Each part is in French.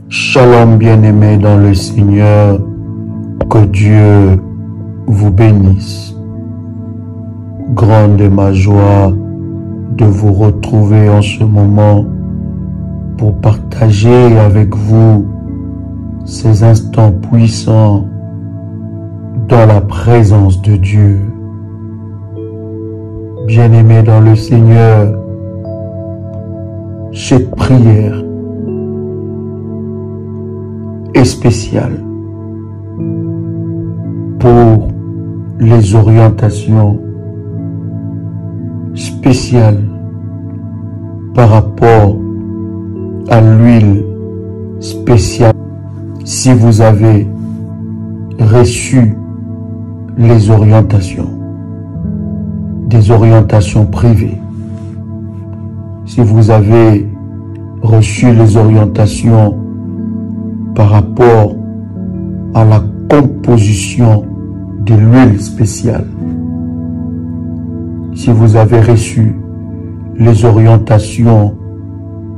Shalom bien-aimés dans le Seigneur, que Dieu vous bénisse. Grande est ma joie de vous retrouver en ce moment pour partager avec vous ces instants puissants dans la présence de Dieu. Bien-aimés dans le Seigneur, cette prière est spéciale pour les orientations spéciales par rapport à l'huile spéciale. Si vous avez reçu les orientations, des orientations privées, si vous avez reçu les orientations par rapport à la composition de l'huile spéciale, si vous avez reçu les orientations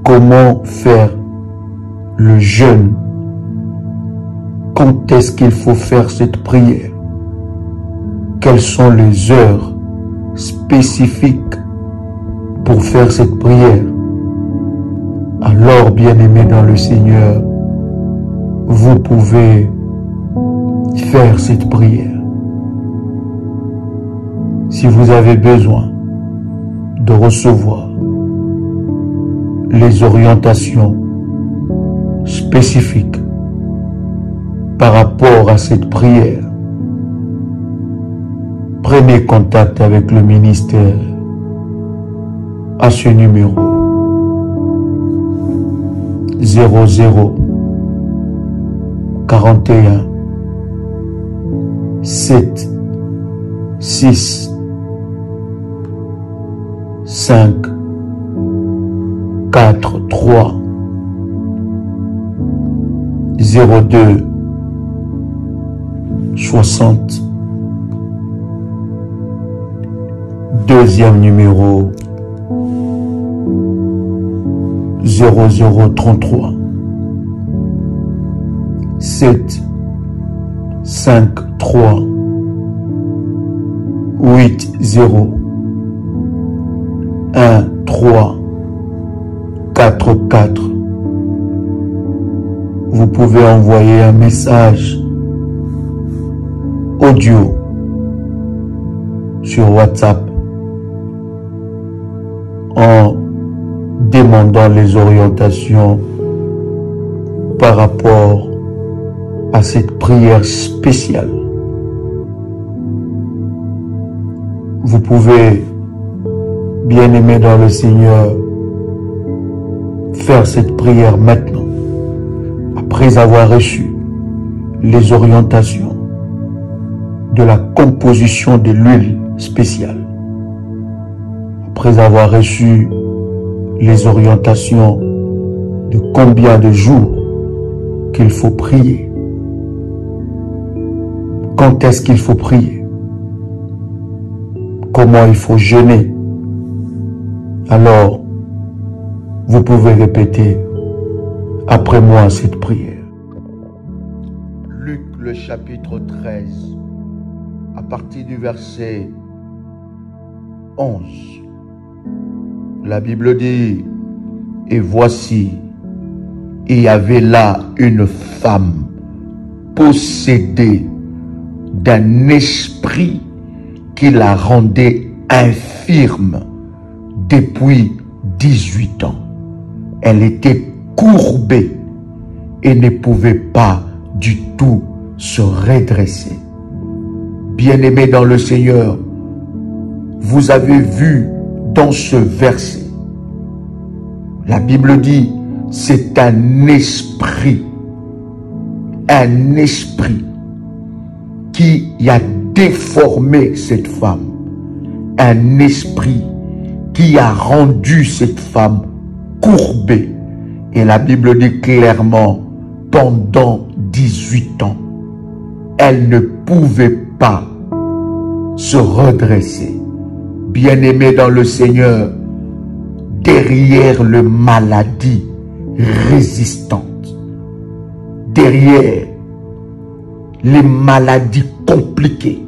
comment faire le jeûne, quand est-ce qu'il faut faire cette prière, quelles sont les heures spécifiques pour faire cette prière, alors bien-aimés dans le Seigneur, vous pouvez faire cette prière. Si vous avez besoin de recevoir les orientations spécifiques par rapport à cette prière, prenez contact avec le ministère à ce numéro 00 41 7 6 5 4 3 02 60. Deuxième numéro 0033 7 5 3 8 0 1 3 4 4. Vous pouvez envoyer un message audio sur WhatsApp en demandant les orientations par rapport à cette prière spéciale. Vous pouvez, bien-aimés dans le Seigneur, faire cette prière maintenant, après avoir reçu les orientations de la composition de l'huile spéciale, après avoir reçu les orientations de combien de jours qu'il faut prier, quand est-ce qu'il faut prier, comment il faut jeûner, alors vous pouvez répéter après moi cette prière. Luc le chapitre 13, à partir du verset 11. La Bible dit, et voici, il y avait là une femme possédée d'un esprit qui la rendait infirme depuis 18 ans. Elle était courbée et ne pouvait pas du tout se redresser. Bien-aimés dans le Seigneur, vous avez vu dans ce verset, la Bible dit, c'est un esprit qui a déformé cette femme, un esprit qui a rendu cette femme courbée. Et la Bible dit clairement, pendant 18 ans, elle ne pouvait pas se redresser. Bien-aimés dans le Seigneur, derrière le maladie résistante, derrière les maladies compliquées,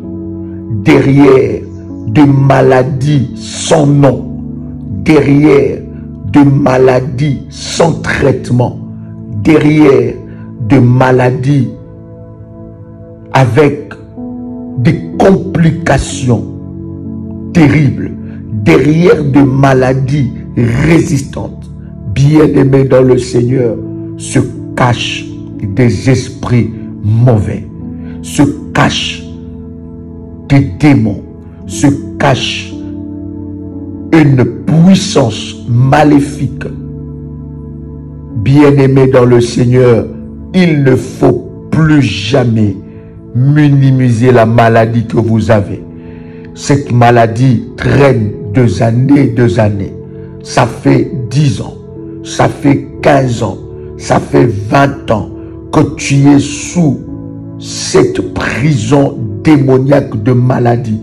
derrière des maladies sans nom, derrière des maladies sans traitement, derrière des maladies avec des complications terribles, derrière des maladies résistantes, bien-aimés dans le Seigneur, se cachent des esprits mauvais, se cachent des démons, se cache une puissance maléfique. Bien-aimés dans le Seigneur, il ne faut plus jamais minimiser la maladie que vous avez. Cette maladie traîne 2 années. Ça fait 10 ans, ça fait 15 ans, ça fait 20 ans que tu es sous cette prison démoniaque de maladie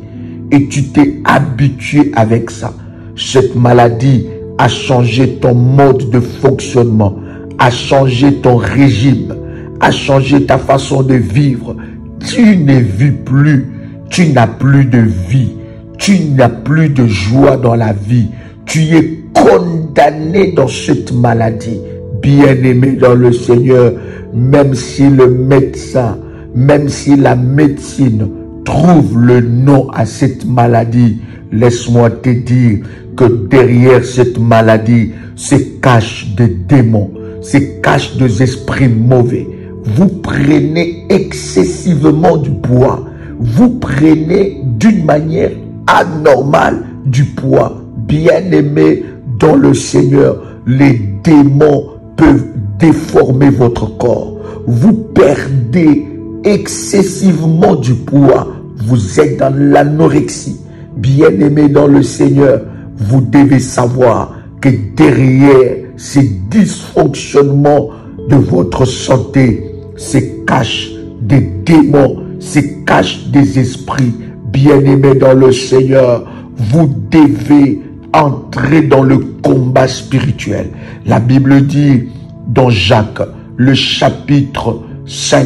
et tu t'es habitué avec ça. Cette maladie a changé ton mode de fonctionnement, a changé ton régime, a changé ta façon de vivre. Tu ne vis plus, tu n'as plus de vie, tu n'as plus de joie dans la vie. Tu es condamné dans cette maladie. Bien-aimé dans le Seigneur, même si le médecin, même si la médecine trouve le nom à cette maladie, laisse-moi te dire que derrière cette maladie se cachent des démons, se cachent des esprits mauvais. Vous prenez excessivement du poids, vous prenez d'une manière anormale du poids. Bien-aimé dans le Seigneur, les démons peuvent déformer votre corps. Vous perdez excessivement du poids. Vous êtes dans l'anorexie. Bien-aimé dans le Seigneur, vous devez savoir que derrière ces dysfonctionnements de votre santé se cachent des démons, se cachent des esprits. Bien-aimé dans le Seigneur, vous devez entrer dans le combat spirituel. La Bible dit dans Jacques, le chapitre 5,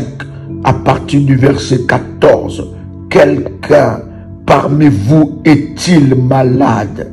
à partir du verset 14, quelqu'un parmi vous est-il malade?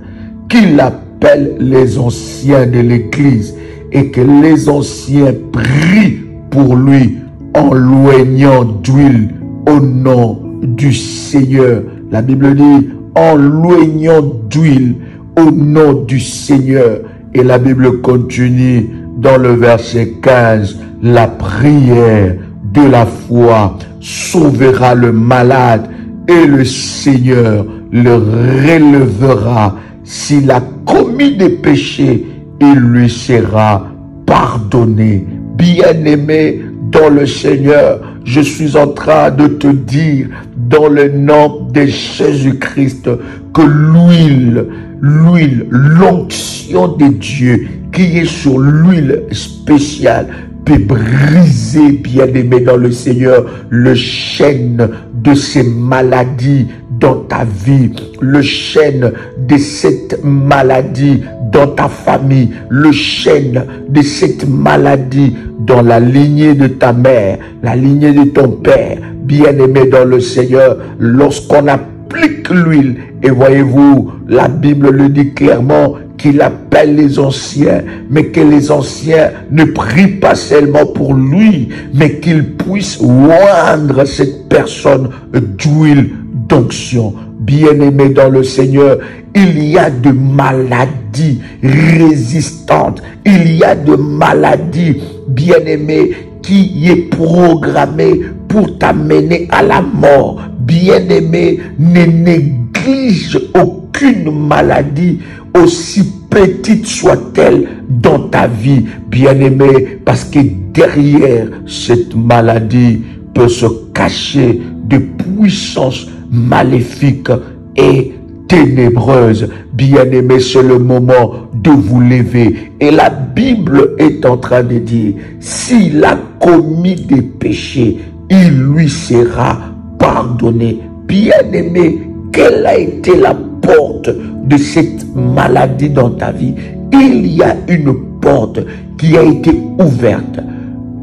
Qu'il appelle les anciens de l'Église et que les anciens prient pour lui en loignant d'huile au nom du Seigneur. La Bible dit en loignant d'huile au nom du Seigneur. Et la Bible continue dans le verset 15. La prière de la foi sauvera le malade et le Seigneur le relèvera. S'il a commis des péchés, il lui sera pardonné. Bien-aimé dans le Seigneur, je suis en train de te dire dans le nom de Jésus-Christ que l'huile, l'onction de Dieu qui est sur l'huile spéciale peut briser, bien-aimé dans le Seigneur, le chêne de ces maladies dans ta vie, le chêne de cette maladie dans ta famille, le chêne de cette maladie dans la lignée de ta mère, la lignée de ton père. Bien-aimé dans le Seigneur, lorsqu'on applique l'huile, et voyez-vous, la Bible le dit clairement, qu'il appelle les anciens, mais que les anciens ne prient pas seulement pour lui, mais qu'ils puissent oindre cette personne d'huile d'onction. Bien-aimé dans le Seigneur, il y a de maladies résistantes, il y a de maladies, bien-aimé, qui est programmée pour t'amener à la mort. Bien-aimé, ne néglige aucune maladie, aussi petite soit-elle dans ta vie, bien-aimé, parce que derrière cette maladie peut se cacher de puissances maléfiques et ténébreuses. Bien-aimé, c'est le moment de vous lever. Et la Bible est en train de dire, s'il a commis des péchés, il lui sera pardonné. Bien-aimé, quelle a été la porte de cette maladie dans ta vie? Il y a une porte qui a été ouverte,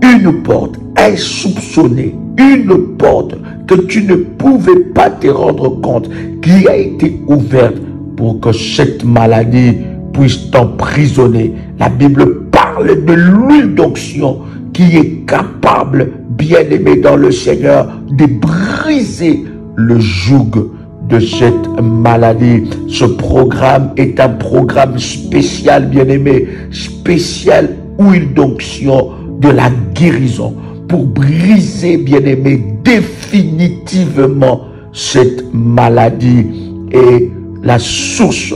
une porte insoupçonnée, une porte que tu ne pouvais pas te rendre compte, qui a été ouverte pour que cette maladie puisse t'emprisonner. La Bible parle de l'huile d'onction qui est capable, bien-aimé dans le Seigneur, de briser le joug de cette maladie. Ce programme est un programme spécial, bien-aimé, spécial huile d'onction de la guérison, pour briser, bien-aimé, définitivement cette maladie. Et la source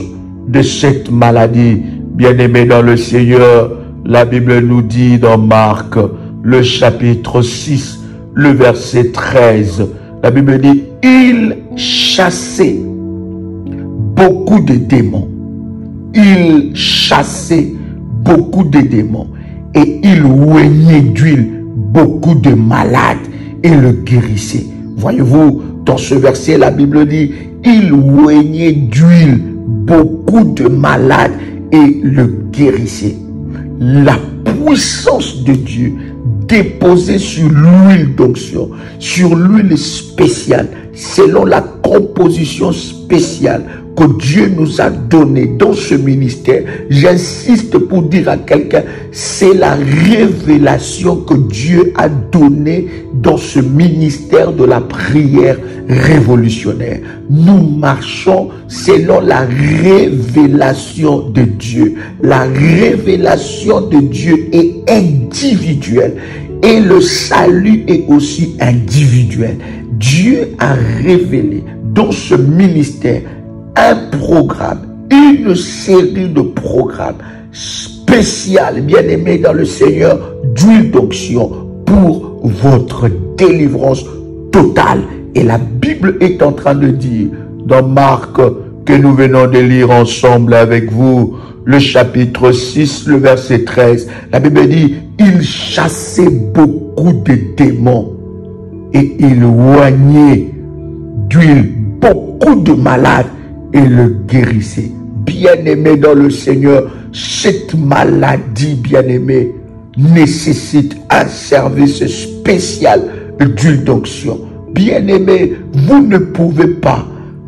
de cette maladie, bien-aimé dans le Seigneur, la Bible nous dit dans Marc, le chapitre 6, le verset 13, la Bible dit, il chassait beaucoup de démons. Il chassait beaucoup de démons. Et il oignait d'huile beaucoup de malades et le guérissait. Voyez-vous, dans ce verset, la Bible dit, il oignait d'huile beaucoup de malades et le guérissait. La puissance de Dieu déposée sur l'huile d'onction, sur l'huile spéciale, selon la composition spéciale que Dieu nous a donnée dans ce ministère. J'insiste pour dire à quelqu'un, c'est la révélation que Dieu a donnée dans ce ministère de la prière révolutionnaire. Nous marchons selon la révélation de Dieu. La révélation de Dieu est individuelle et le salut est aussi individuel. Dieu a révélé dans ce ministère un programme, une série de programmes spéciaux, bien-aimés dans le Seigneur, d'huile d'onction pour votre délivrance totale. Et la Bible est en train de dire, dans Marc, que nous venons de lire ensemble avec vous, le chapitre 6, le verset 13, la Bible dit, il chassait beaucoup de démons et il oignait d'huile beaucoup de malades et le guérissait. Bien-aimé dans le Seigneur, cette maladie, bien-aimé, nécessite un service spécial d'huile d'onction. Bien-aimé, vous ne pouvez pas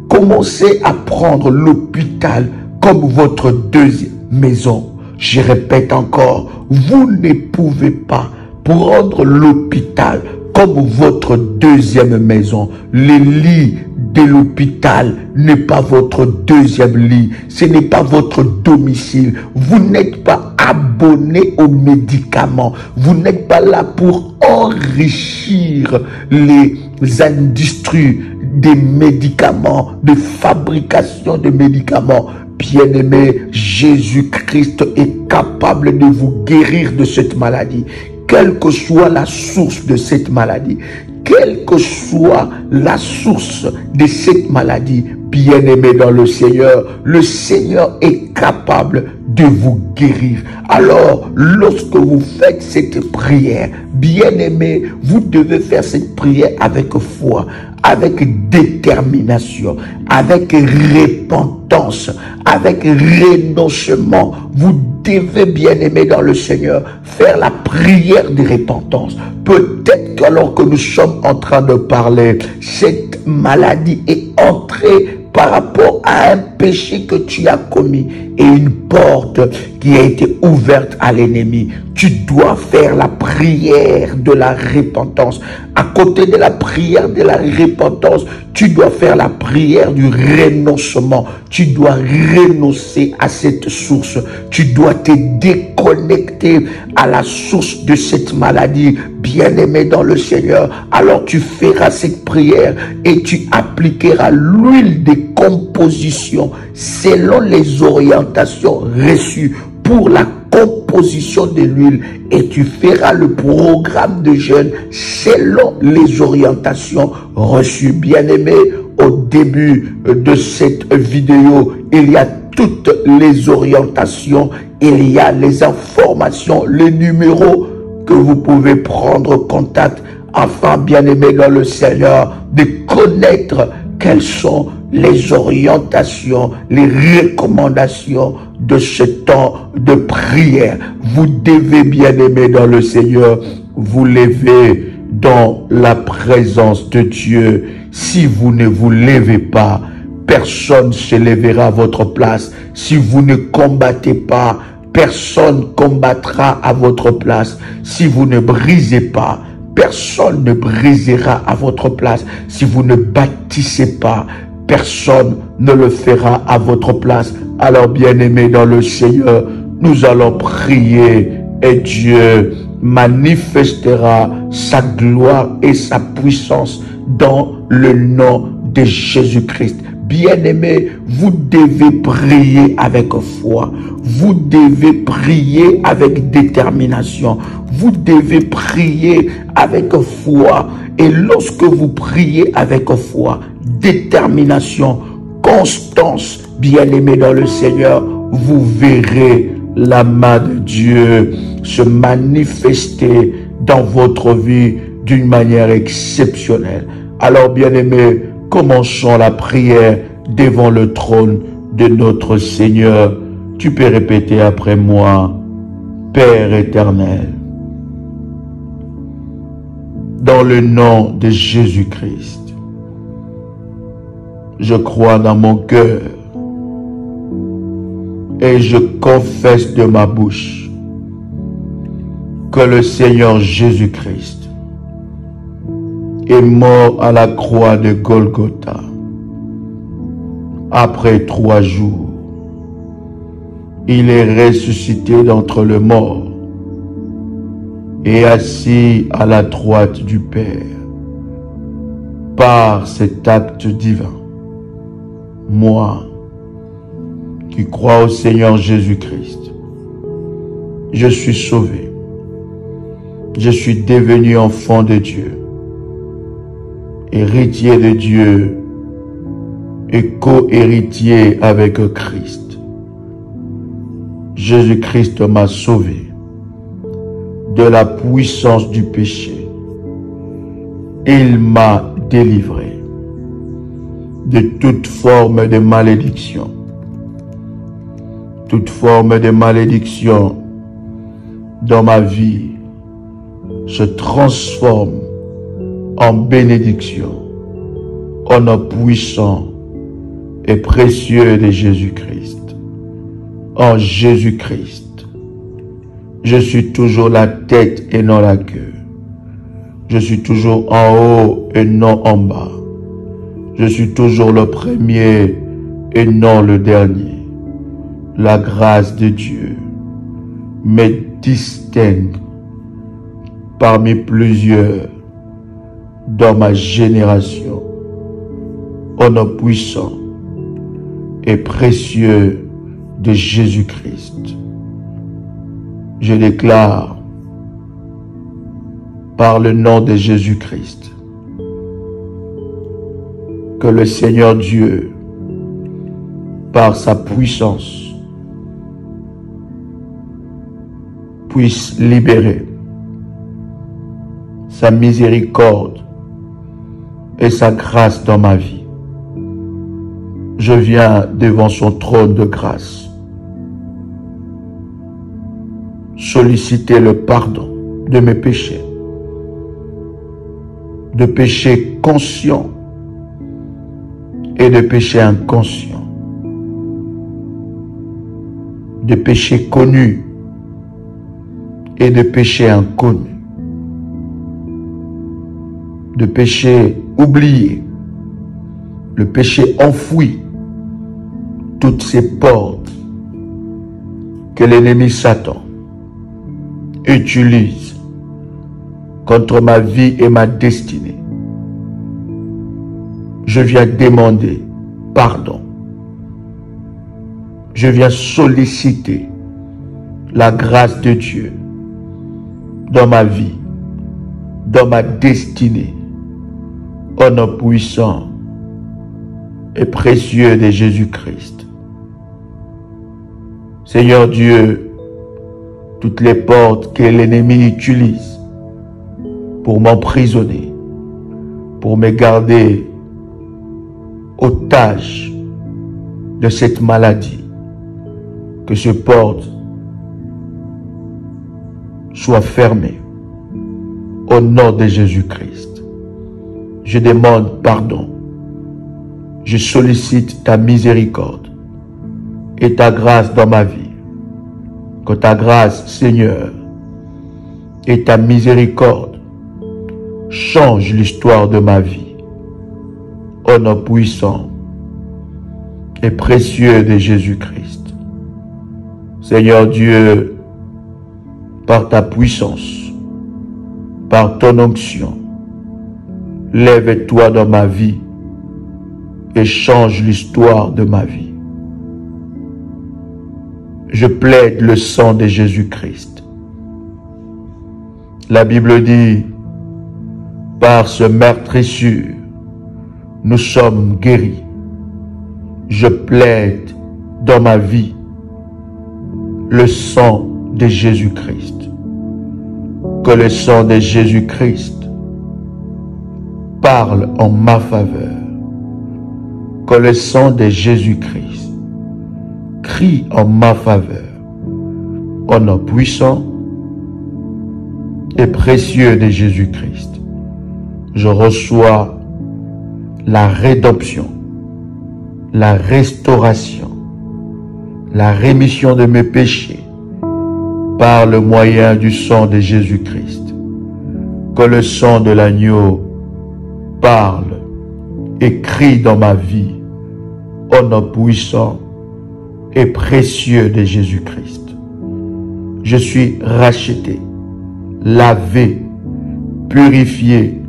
commencer à prendre l'hôpital comme votre deuxième maison. Je répète encore, vous ne pouvez pas prendre l'hôpital comme votre deuxième maison. Le lit de l'hôpital n'est pas votre deuxième lit, ce n'est pas votre domicile. Vous n'êtes pas abonné aux médicaments, vous n'êtes pas là pour enrichir les industries des médicaments, de fabrication de médicaments. Bien-aimé, Jésus-Christ est capable de vous guérir de cette maladie. Quelle que soit la source de cette maladie, quelle que soit la source de cette maladie, bien-aimé dans le Seigneur est capable de vous guérir. Alors, lorsque vous faites cette prière, bien-aimé, vous devez faire cette prière avec foi, avec détermination, avec repentance, avec renoncement. Vous devez, bien-aimé dans le Seigneur, faire la prière de repentance. Peut-être qu'alors que nous sommes en train de parler, cette maladie est entrée par rapport à un péché que tu as commis et une porte qui a été ouverte à l'ennemi. Tu dois faire la prière de la repentance. À côté de la prière de la repentance, tu dois faire la prière du renoncement. Tu dois renoncer à cette source. Tu dois te déconnecter à la source de cette maladie. Bien-aimé dans le Seigneur, alors tu feras cette prière et tu appliqueras l'huile de composition selon les orientations reçues pour la composition de l'huile, et tu feras le programme de jeûne selon les orientations reçues. Bien-aimé, au début de cette vidéo, il y a toutes les orientations, il y a les informations, les numéros que vous pouvez prendre contact afin, bien-aimé dans le Seigneur, de connaître quelles sont les orientations, les recommandations de ce temps de prière. Vous devez, bien-aimé dans le Seigneur, vous levez dans la présence de Dieu. Si vous ne vous levez pas, personne ne se lèvera à votre place. Si vous ne combattez pas, personne combattra à votre place. Si vous ne brisez pas, personne ne brisera à votre place. Si vous ne bâtissez pas, personne ne le fera à votre place. Alors, bien-aimés dans le Seigneur, nous allons prier et Dieu manifestera sa gloire et sa puissance dans le nom de Jésus-Christ. Bien-aimés, vous devez prier avec foi. Vous devez prier avec détermination. Vous devez prier avec foi. Et lorsque vous priez avec foi, détermination, constance, bien-aimés dans le Seigneur, vous verrez la main de Dieu se manifester dans votre vie d'une manière exceptionnelle. Alors, bien-aimés, commençons la prière devant le trône de notre Seigneur. Tu peux répéter après moi. Père éternel, dans le nom de Jésus-Christ, je crois dans mon cœur et je confesse de ma bouche que le Seigneur Jésus-Christ est mort à la croix de Golgotha. Après 3 jours, il est ressuscité d'entre les morts et assis à la droite du Père. Par cet acte divin, moi, qui crois au Seigneur Jésus-Christ, je suis sauvé. Je suis devenu enfant de Dieu, héritier de Dieu et co-héritier avec Christ. Jésus-Christ m'a sauvé de la puissance du péché. Il m'a délivré de toute forme de malédiction. Toute forme de malédiction dans ma vie se transforme en bénédiction au nom puissant et précieux de Jésus-Christ. En Jésus-Christ, je suis toujours la tête et non la queue. Je suis toujours en haut et non en bas. Je suis toujours le premier et non le dernier. La grâce de Dieu me distingue parmi plusieurs dans ma génération. Au nom puissant et précieux de Jésus-Christ, je déclare par le nom de Jésus-Christ que le Seigneur Dieu, par sa puissance, puisse libérer sa miséricorde et sa grâce dans ma vie. Je viens devant son trône de grâce solliciter le pardon de mes péchés, de péchés conscients et de péchés inconscients, de péchés connus et de péchés inconnus, de péchés oubliés, le péché enfoui, toutes ces portes que l'ennemi Satan utilise contre ma vie et ma destinée. Je viens demander pardon. Je viens solliciter la grâce de Dieu dans ma vie, dans ma destinée, au nom puissant et précieux de Jésus-Christ. Seigneur Dieu, toutes les portes que l'ennemi utilise pour m'emprisonner, pour me garder otage de cette maladie, que ces portes soient fermées Au nom de Jésus-Christ, je demande pardon. Je sollicite ta miséricorde et ta grâce dans ma vie. Que ta grâce, Seigneur, et ta miséricorde changent l'histoire de ma vie. Au nom puissant et précieux de Jésus-Christ. Seigneur Dieu, par ta puissance, par ton onction, lève-toi dans ma vie et change l'histoire de ma vie. Je plaide le sang de Jésus-Christ. La Bible dit, par ce meurtrissure, nous sommes guéris. Je plaide dans ma vie le sang de Jésus-Christ. Que le sang de Jésus-Christ parle en ma faveur. Que le sang de Jésus-Christ crie en ma faveur. Au nom puissant et précieux de Jésus-Christ, je reçois la rédemption, la restauration, la rémission de mes péchés par le moyen du sang de Jésus-Christ. Que le sang de l'agneau parle et crie dans ma vie au nom puissant et précieux de Jésus-Christ. Je suis racheté, lavé, purifié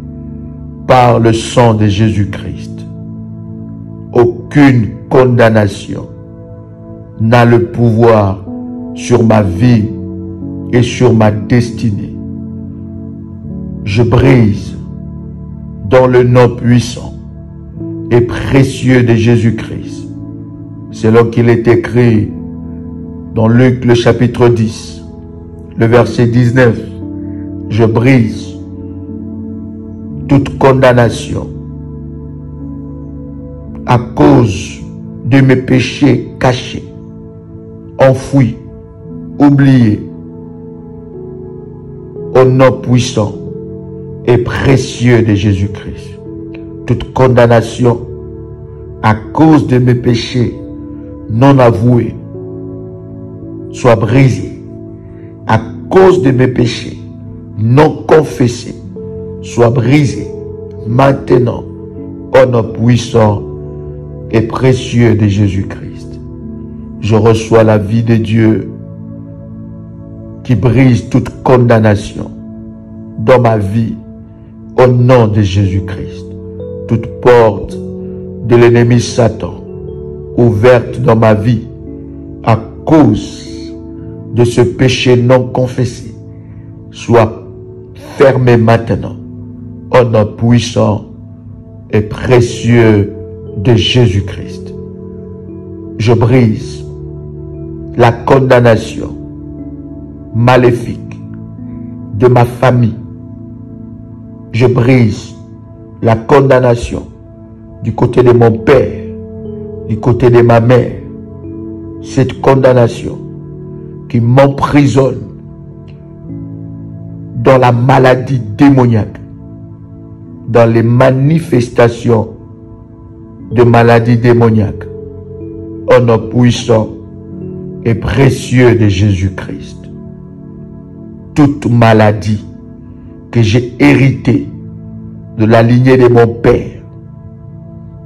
par le sang de Jésus-Christ. Aucune condamnation n'a le pouvoir sur ma vie et sur ma destinée. Je brise dans le nom puissant et précieux de Jésus-Christ. Selon qu'il est écrit dans Luc le chapitre 10, le verset 19, je brise toute condamnation à cause de mes péchés cachés, enfouis, oubliés, au nom puissant et précieux de Jésus-Christ. Toute condamnation à cause de mes péchés non avoués soit brisée. À cause de mes péchés non confessés soit brisée maintenant au nom puissant et précieux de Jésus-Christ. Je reçois la vie de Dieu qui brise toute condamnation dans ma vie au nom de Jésus-Christ. Toute porte de l'ennemi Satan ouverte dans ma vie à cause de ce péché non confessé soit fermée maintenant au nom puissant et précieux de Jésus-Christ. Je brise la condamnation maléfique de ma famille. Je brise la condamnation du côté de mon père, du côté de ma mère. Cette condamnation qui m'emprisonne dans la maladie démoniaque, dans les manifestations de maladie démoniaque, au nom puissant et précieux de Jésus-Christ. Toute maladie que j'ai héritée de la lignée de mon père,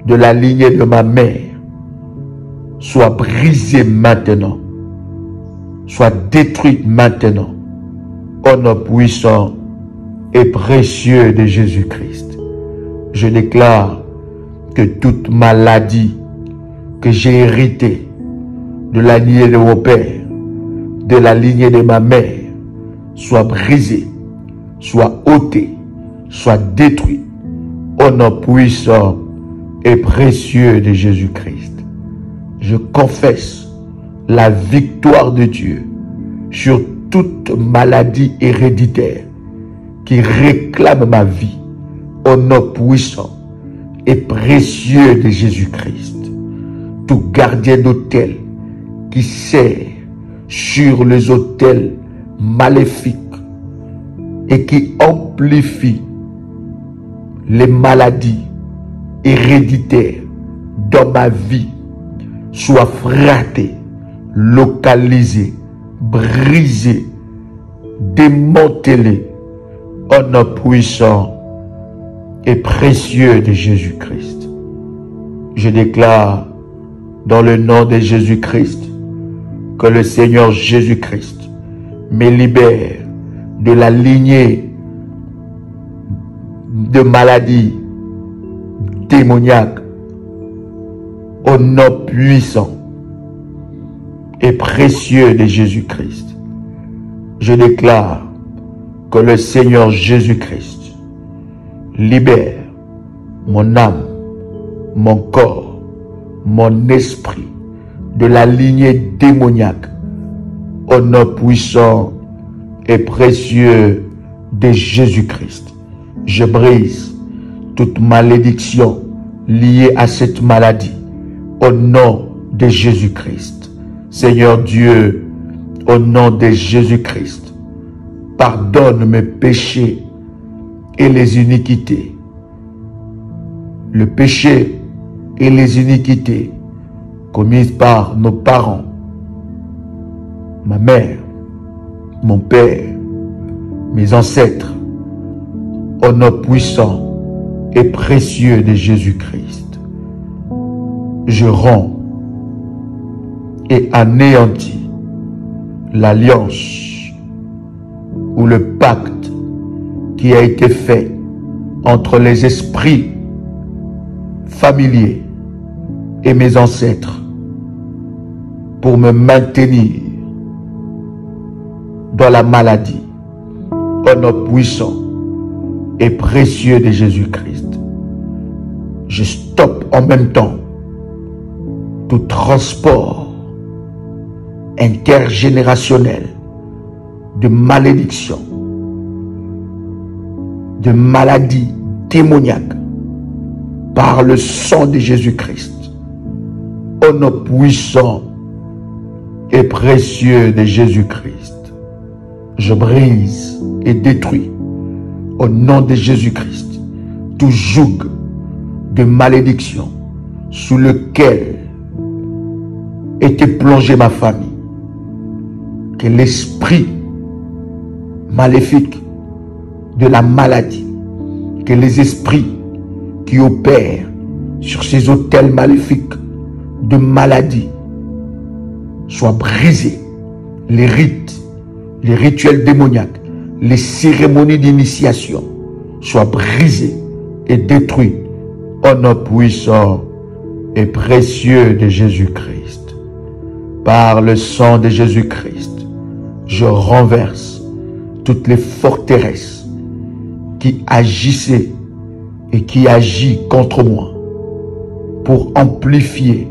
de la lignée de ma mère, soit brisée maintenant, soit détruite maintenant, au nom puissant et précieux de Jésus-Christ. Je déclare que toute maladie que j'ai héritée de la lignée de mon père, de la lignée de ma mère, soit brisée, soit ôtée, soit détruite, au nom puissant et précieux de Jésus-Christ. Je confesse la victoire de Dieu sur toute maladie héréditaire qui réclame ma vie, au nom puissant et précieux de Jésus-Christ. Tout gardien d'autel qui sert sur les autels maléfiques et qui amplifie les maladies héréditaires dans ma vie soit frappé, localisé, brisé, démantelé au nom puissant et précieux de Jésus-Christ. Je déclare dans le nom de Jésus-Christ que le Seigneur Jésus-Christ me libère de la lignée de maladies démoniaques au nom puissant et précieux de Jésus-Christ. Je déclare que le Seigneur Jésus-Christ libère mon âme, mon corps, mon esprit de la lignée démoniaque au nom puissant et précieux de Jésus-Christ. Je brise toute malédiction liée à cette maladie au nom de Jésus-Christ. Seigneur Dieu, au nom de Jésus-Christ, pardonne mes péchés et les iniquités. Le péché et les iniquités commises par nos parents, ma mère, mon père, mes ancêtres, au nom puissant et précieux de Jésus-Christ. Je rends et anéantis l'alliance ou le pacte qui a été fait entre les esprits familiers et mes ancêtres pour me maintenir dans la maladie au nom puissant et précieux de Jésus-Christ. Je stoppe en même temps tout transport intergénérationnel de malédiction, de maladie démoniaque par le sang de Jésus-Christ, au nom puissant et précieux de Jésus-Christ. Je brise et détruis au nom de Jésus-Christ tout joug de malédiction sous lequel était plongée ma famille. Que l'esprit maléfique de la maladie, que les esprits qui opèrent sur ces autels maléfiques de maladie soient brisés. Les rites, les rituels démoniaques, les cérémonies d'initiation soient brisés et détruits au nom puissant et précieux de Jésus-Christ. Par le sang de Jésus-Christ, je renverse toutes les forteresses qui agissaient et qui agissent contre moi pour amplifier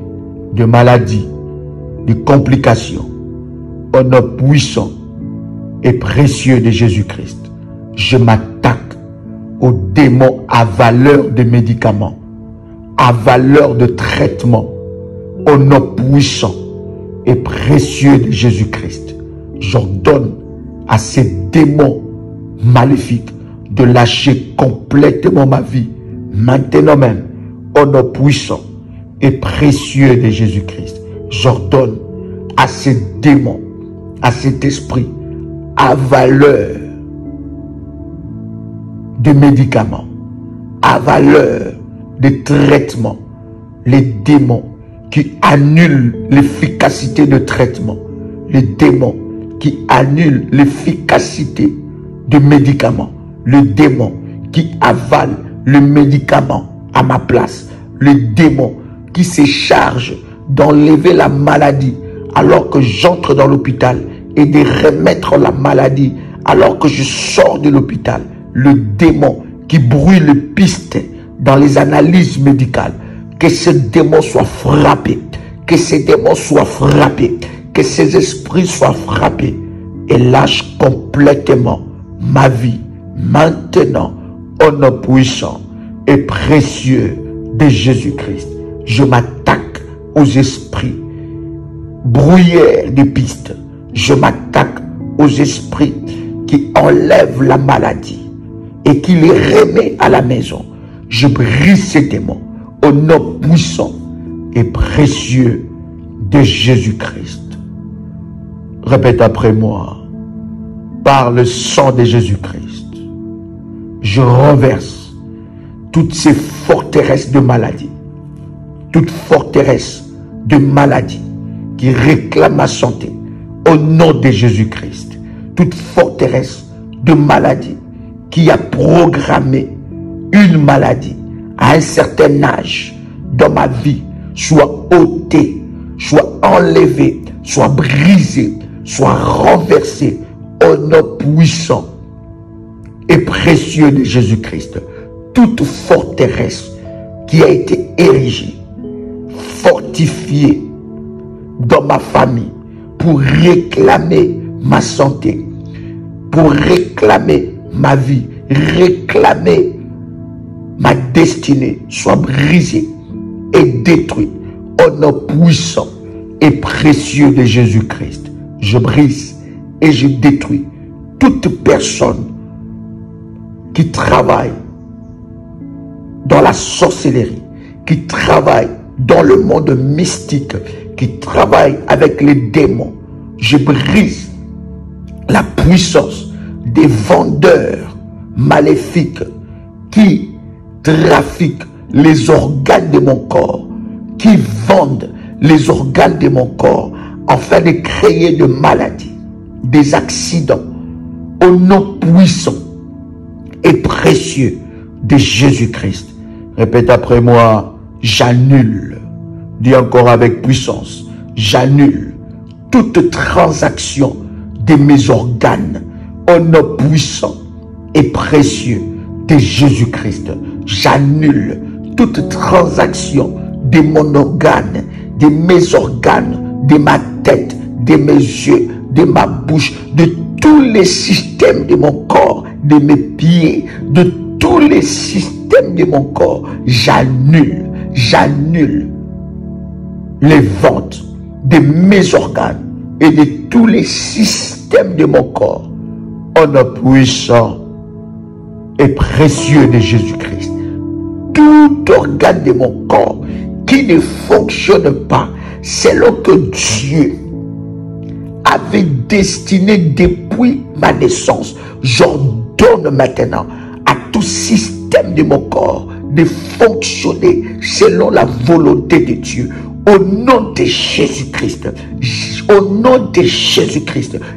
de maladies, de complications. Au nom puissant et précieux de Jésus-Christ, je m'attaque aux démons à valeur de médicaments, à valeur de traitement. Au nom puissant et précieux de Jésus-Christ, j'ordonne à ces démons maléfiques de lâcher complètement ma vie, maintenant même, au nom puissant et précieux de Jésus-Christ. J'ordonne à ces démons, à cet esprit, à valeur de médicaments, à valeur de traitement, les démons qui annulent l'efficacité de traitement, les démons qui annule l'efficacité de médicaments, le démon qui avale le médicament à ma place, le démon qui se charge d'enlever la maladie alors que j'entre dans l'hôpital et de remettre la maladie alors que je sors de l'hôpital, le démon qui brouille les pistes dans les analyses médicales, que ce démon soit frappé, que ces démons soient frappés, que ces esprits soient frappés et lâchent complètement ma vie maintenant au nom puissant et précieux de Jésus-Christ. Je m'attaque aux esprits brouillèrent des pistes. Je m'attaque aux esprits qui enlève la maladie et qui les remet à la maison. Je brise ces démons au nom puissant et précieux de Jésus-Christ. Répète après moi. Par le sang de Jésus-Christ, je renverse toutes ces forteresses de maladie, toute forteresse de maladie qui réclame ma santé au nom de Jésus-Christ, toute forteresse de maladie qui a programmé une maladie à un certain âge dans ma vie, soit ôtée, soit enlevée, soit brisée, soit renversée au nom puissant et précieux de Jésus-Christ. Toute forteresse qui a été érigée, fortifiée dans ma famille pour réclamer ma santé, pour réclamer ma vie, réclamer ma destinée, soit brisée et détruite au nom puissant et précieux de Jésus-Christ. Je brise et je détruis toute personne qui travaille dans la sorcellerie, qui travaille dans le monde mystique, qui travaille avec les démons. Je brise la puissance des vendeurs maléfiques qui trafiquent les organes de mon corps, qui vendent les organes de mon corps afin de créer de maladies, des accidents, au nom puissant et précieux de Jésus-Christ. Répète après moi, j'annule, dis encore avec puissance, j'annule toute transaction de mes organes au nom puissant et précieux de Jésus-Christ. J'annule toute transaction de mon organe, de mes organes, de ma tête, de mes yeux, de ma bouche, de tous les systèmes de mon corps, de mes pieds, de tous les systèmes de mon corps. J'annule les ventes de mes organes et de tous les systèmes de mon corps au nom puissant et précieux de Jésus-Christ. Tout organe de mon corps qui ne fonctionne pas selon que Dieu avait destiné depuis ma naissance, j'ordonne maintenant à tout système de mon corps de fonctionner selon la volonté de Dieu. Au nom de Jésus-Christ,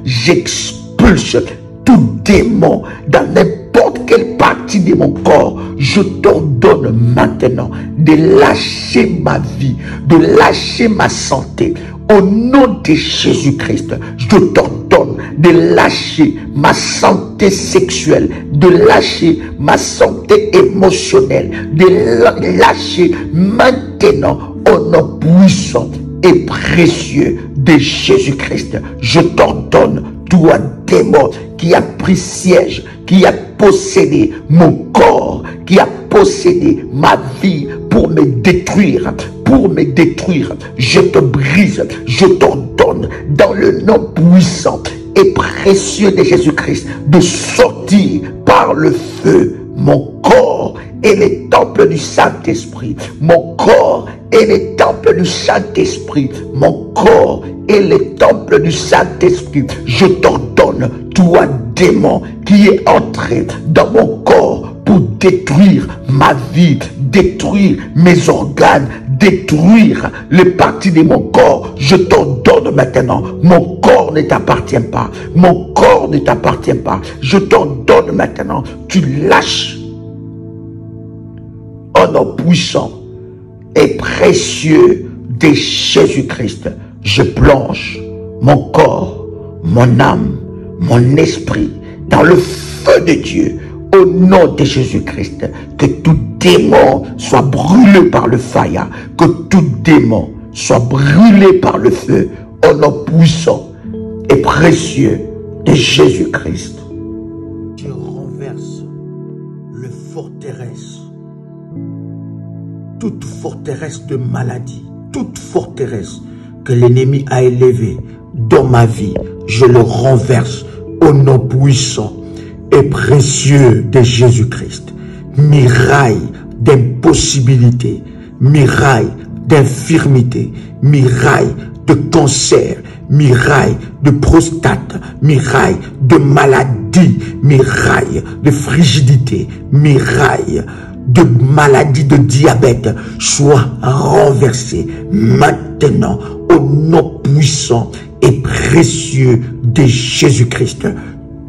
j'expulse tout démon dans n'importe quelle partie de mon corps. Je t'ordonne maintenant de lâcher ma vie, de lâcher ma santé. Au nom de Jésus-Christ, je t'ordonne de lâcher ma santé sexuelle, de lâcher ma santé émotionnelle, de lâcher maintenant au nom puissant et précieux de Jésus-Christ. Je t'ordonne, toi démon qui a pris siège, qui a possédé mon corps, qui a possédé ma vie pour me détruire, je te brise, je t'ordonne dans le nom puissant et précieux de Jésus-Christ de sortir par le feu. Mon corps est le temple du Saint-Esprit. Mon corps est le temple du Saint-Esprit. Mon corps est le temple du Saint-Esprit. Je t'ordonne, toi démon qui est entré dans mon corps pour détruire ma vie, détruire mes organes, détruire les parties de mon corps. Je t'ordonne maintenant, mon corps ne t'appartient pas. Mon corps ne t'appartient pas. Je t'ordonne maintenant, tu lâches. Au nom puissant et précieux de Jésus-Christ, je plonge mon corps, mon âme, mon esprit dans le feu de Dieu. Au nom de Jésus-Christ, que tout démon soit brûlé par le feu, que tout démon soit brûlé par le feu, au nom puissant et précieux de Jésus-Christ. Je renverse le forteresse, toute forteresse de maladie, toute forteresse que l'ennemi a élevée dans ma vie, je le renverse au nom puissant et précieux de Jésus-Christ. Miraille d'impossibilité, miraille d'infirmité, miraille de cancer, miraille de prostate, miraille de maladie, miraille de frigidité, miraille de maladie de diabète, soit renversée maintenant au nom puissant et précieux de Jésus-Christ.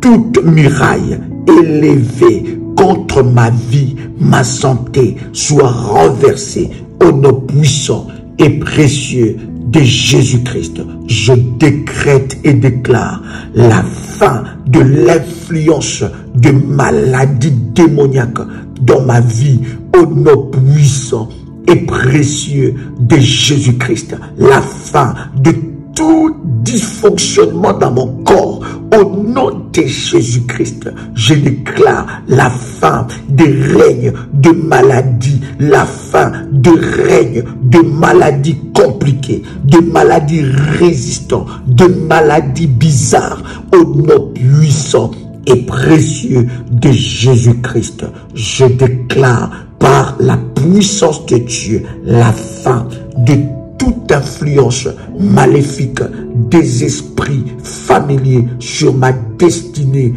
Toute muraille élevée contre ma vie, ma santé, soit renversée au nom puissant et précieux de Jésus-Christ. Je décrète et déclare la fin de l'influence de maladies démoniaques dans ma vie au nom puissant et précieux de Jésus-Christ. La fin de tout dysfonctionnement dans mon corps au nom de Jésus-Christ. Je déclare la fin des règnes de maladies, la fin de règnes de maladies compliquées, de maladies résistantes, de maladies bizarres au nom puissant et précieux de Jésus-Christ. Je déclare par la puissance de Dieu la fin de toute influence maléfique des esprits familiers sur ma destinée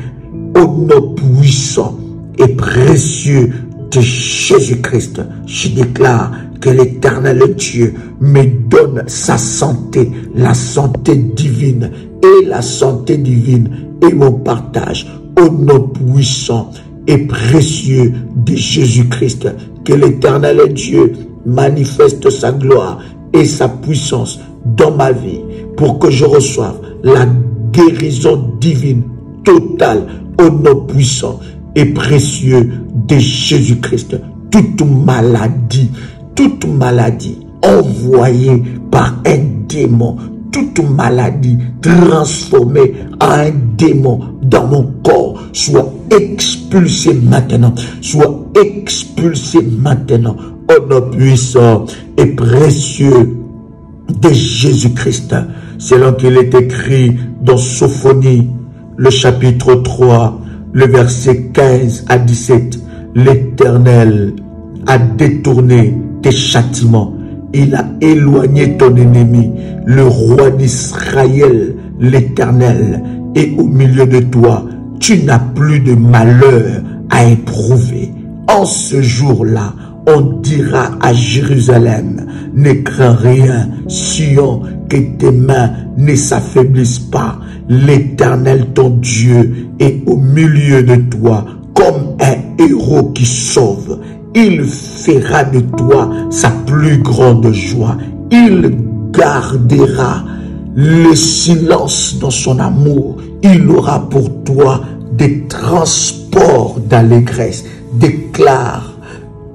au nom puissant et précieux de Jésus-Christ. Je déclare que l'Éternel Dieu me donne sa santé, la santé divine et la santé divine et mon partage au nom puissant et précieux de Jésus-Christ. Que l'Éternel Dieu manifeste sa gloire et sa puissance dans ma vie pour que je reçoive la guérison divine totale au nom puissant et précieux de Jésus-Christ. Toute maladie envoyée par un démon, toute maladie transformée en un démon dans mon corps, soit expulsée maintenant, soit expulsée maintenant au nom puissant et précieux de Jésus-Christ. Selon qu'il est écrit dans Sophonie, le chapitre 3, le verset 15 à 17, l'Éternel a détourné tes châtiments. Il a éloigné ton ennemi, le roi d'Israël, l'Éternel, et au milieu de toi, tu n'as plus de malheur à éprouver. En ce jour-là, on dira à Jérusalem, ne crains rien, Sion, que tes mains ne s'affaiblissent pas. L'Éternel, ton Dieu, est au milieu de toi, comme un héros qui sauve. Il fera de toi sa plus grande joie. Il gardera le silence dans son amour. Il aura pour toi des transports d'allégresse. Déclare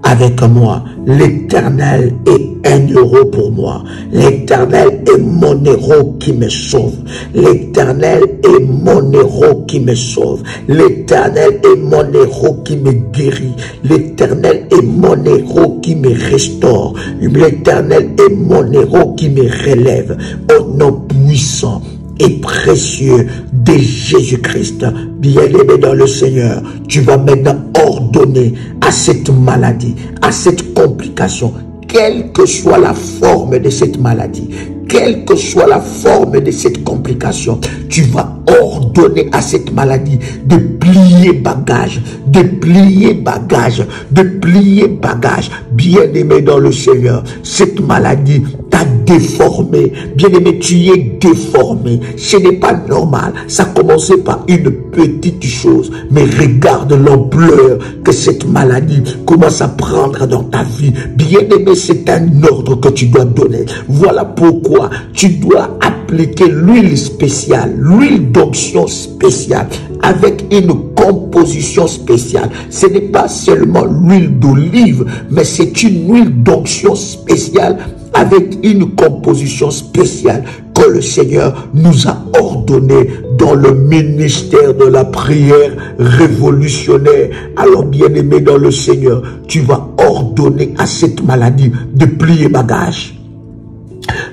avec moi, l'Éternel est un héros pour moi. L'Éternel est mon héros qui me sauve. L'Éternel est mon héros qui me sauve. L'Éternel est mon héros qui me guérit. L'Éternel est mon héros qui me restaure. L'Éternel est mon héros qui me relève. Au nom puissant et précieux de Jésus-Christ, bien-aimé dans le Seigneur, tu vas maintenant ordonner à cette maladie, à cette complication, quelle que soit la forme de cette maladie, quelle que soit la forme de cette complication, tu vas ordonner à cette maladie de plier bagage, de plier bagage, de plier bagage. Bien-aimé dans le Seigneur, cette maladie t'a déformé. Bien-aimé, tu es déformé. Ce n'est pas normal. Ça a commencé par une petite chose, mais regarde l'ampleur que cette maladie commence à prendre dans ta vie. Bien-aimé, c'est un ordre que tu dois donner. Voilà pourquoi tu dois appliquer l'huile spéciale, l'huile d'onction spéciale, avec une composition spéciale. Ce n'est pas seulement l'huile d'olive, mais c'est une huile d'onction spéciale avec une composition spéciale que le Seigneur nous a ordonné dans le ministère de la prière révolutionnaire. Alors, bien-aimé dans le Seigneur, tu vas ordonner à cette maladie de plier bagage.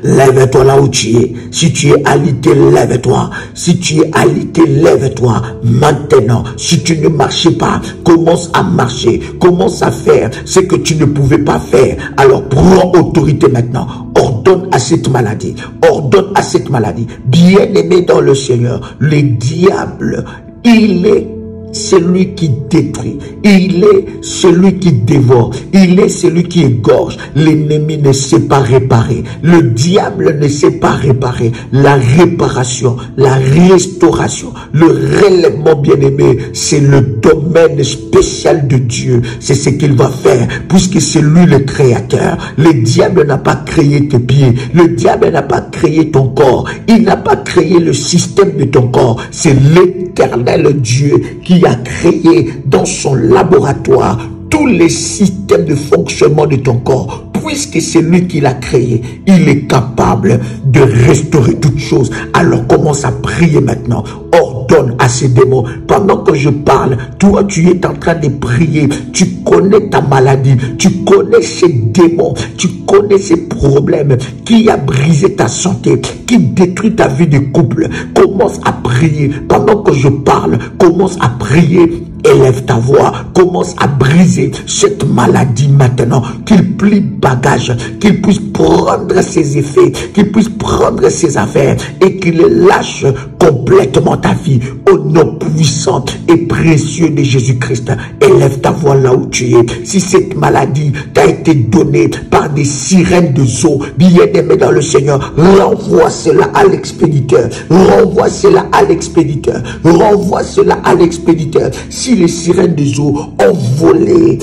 Lève-toi là où tu es. Si tu es alité, lève-toi. Si tu es alité, lève-toi. Maintenant, si tu ne marchais pas, commence à marcher. Commence à faire ce que tu ne pouvais pas faire. Alors prends autorité maintenant. Ordonne à cette maladie. Ordonne à cette maladie. Bien-aimé dans le Seigneur, le diable, il est celui qui détruit, il est celui qui dévore, il est celui qui égorge. L'ennemi ne sait pas réparer, le diable ne sait pas réparer. La réparation, la restauration, le relèvement, bien-aimé, c'est le domaine spécial de Dieu. C'est ce qu'il va faire, puisque c'est lui le créateur. Le diable n'a pas créé tes pieds, le diable n'a pas créé ton corps, il n'a pas créé le système de ton corps. C'est l'éternel Dieu qui a créé dans son laboratoire tous les systèmes de fonctionnement de ton corps. Puisque c'est lui qui l'a créé, il est capable de restaurer toutes choses. Alors commence à prier maintenant. Ordonne à ces démons. Pendant que je parle, toi tu es en train de prier. Tu connais ta maladie, tu connais ces démons, tu connais ces problèmes qui a brisé ta santé, qui détruit ta vie de couple. Commence à prier. Pendant que je parle, commence à prier. Élève ta voix, commence à briser cette maladie maintenant, qu'il plie bagage, qu'il puisse prendre ses effets, qu'il puisse prendre ses affaires et qu'il lâche complètement ta vie au nom puissant et précieux de Jésus-Christ. Élève ta voix là où tu es. Si cette maladie t'a été donnée par des sirènes de zoo, bien-aimé dans le Seigneur, renvoie cela à l'expéditeur, renvoie cela à l'expéditeur, renvoie cela à l'expéditeur. Si les sirènes des eaux ont volé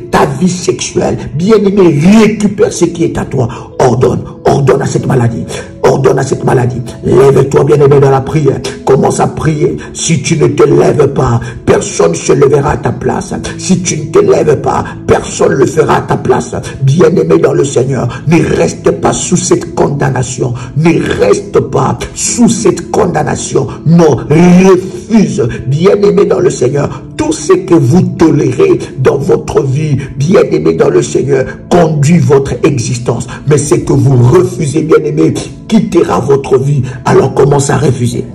ta vie sexuelle, bien-aimé, récupère ce qui est à toi. Ordonne à cette maladie. Ordonne à cette maladie. Lève-toi, bien-aimé, dans la prière. Commence à prier. Si tu ne te lèves pas, personne ne se lèvera à ta place. Si tu ne te lèves pas, personne ne le fera à ta place. Bien-aimé dans le Seigneur, ne reste pas sous cette condamnation. Ne reste pas sous cette condamnation. Non, refuse, bien-aimé dans le Seigneur, tout ce que vous tolérez dans votre vie, bien-aimé dans le Seigneur, conduit votre existence. Mais ce que vous refusez, bien-aimé, quittera votre vie. Alors commence à refuser.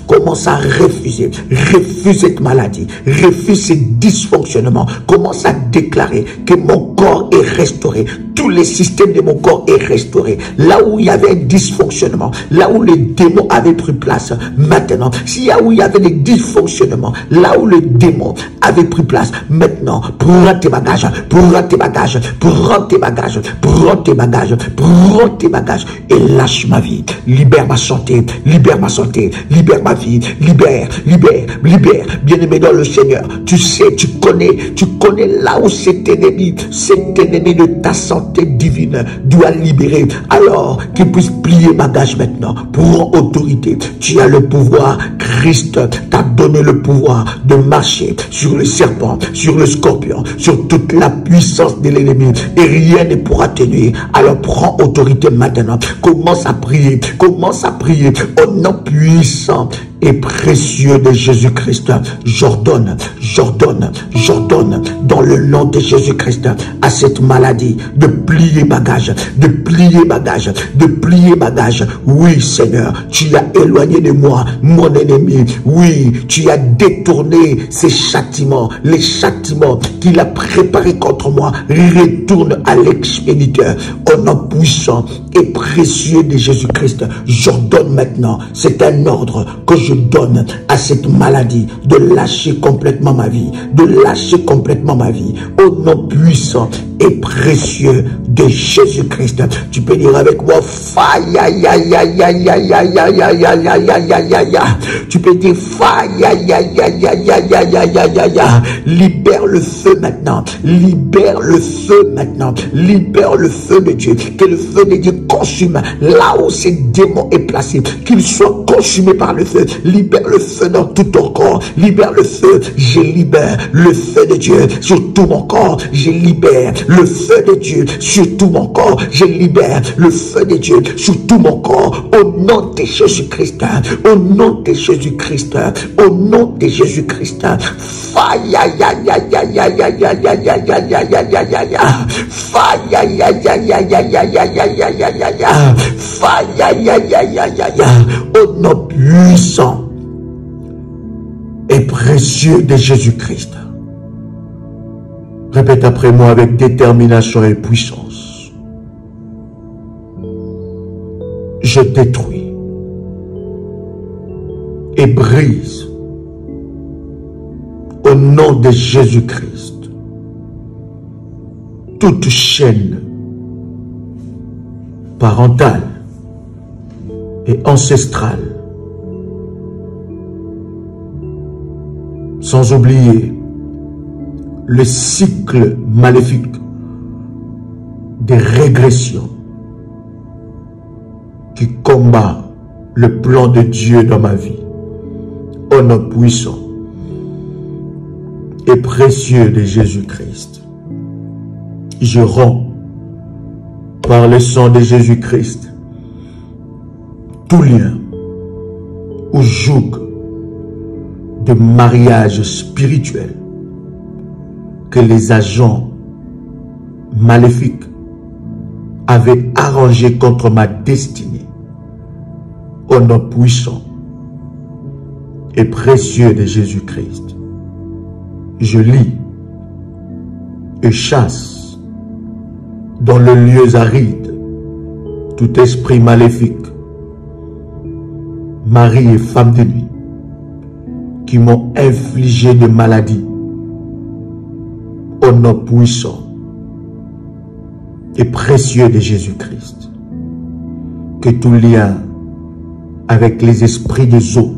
Commence à refuser. Refuse cette maladie. Refuse ce dysfonctionnement. Commence à déclarer que mon corps est restauré. Tous les systèmes de mon corps est restauré. Là où il y avait un dysfonctionnement, là où les démons avaient pris place, maintenant, là où il y avait des dysfonctionnements, là où le démon avait pris place, maintenant, prends tes bagages, prends tes bagages, prends tes bagages, prends tes bagages, prends tes bagages et lâche ma vie. Libère ma santé, libère ma santé, libère ma vie, libère. Bien-aimé dans le Seigneur, tu sais, tu connais là où cet ennemi de ta santé divine doit libérer. Alors qu'il puisse plier bagage maintenant. Prends autorité. Tu as le pouvoir. Christ t'a donné le pouvoir de marcher sur le serpent, sur le scorpion, sur toute la puissance de l'ennemi et rien ne pourra te nuire. Alors prends autorité maintenant. Commence à prier au nom puissant et précieux de Jésus-Christ. J'ordonne dans le nom de Jésus-Christ à cette maladie de plier bagage. Oui, Seigneur, tu as éloigné de moi mon ennemi. Oui, tu as détourné ces châtiments, les châtiments qu'il a préparés contre moi. Retourne à l'expéditeur au nom puissant et précieux de Jésus-Christ. J'ordonne maintenant, c'est un ordre que je donne à cette maladie de lâcher complètement ma vie, au nom puissant et précieux de Jésus-Christ. Tu peux dire avec moi, tu peux dire libère le feu maintenant, libère le feu de Dieu, que le feu de Dieu consume là où ces démons est placé, qu'il soit consumé par le feu. Libère le feu dans tout ton corps, libère le feu. Je libère le feu de Dieu sur tout mon corps, je libère le feu de Dieu sur sur tout mon corps. Je libère le feu de Dieu sur tout mon corps. Au nom de Jésus-Christ. Au nom de Jésus-Christ. Au nom de Jésus-Christ. Au nom puissant et précieux de Jésus-Christ. Répète après moi avec détermination et puissance. Je détruis et brise au nom de Jésus-Christ toute chaîne parentale et ancestrale, sans oublier le cycle maléfique des régressions qui combat le plan de Dieu dans ma vie. Au nom puissant et précieux de Jésus-Christ, je romps par le sang de Jésus-Christ tout lien ou joug de mariage spirituel que les agents maléfiques avaient arrangé contre ma destinée. Au nom puissant et précieux de Jésus-Christ, je lis et chasse dans le lieu aride tout esprit maléfique, mari et femme de nuit, qui m'ont infligé de maladies. Au nom puissant et précieux de Jésus-Christ, que tout lien avec les esprits des eaux,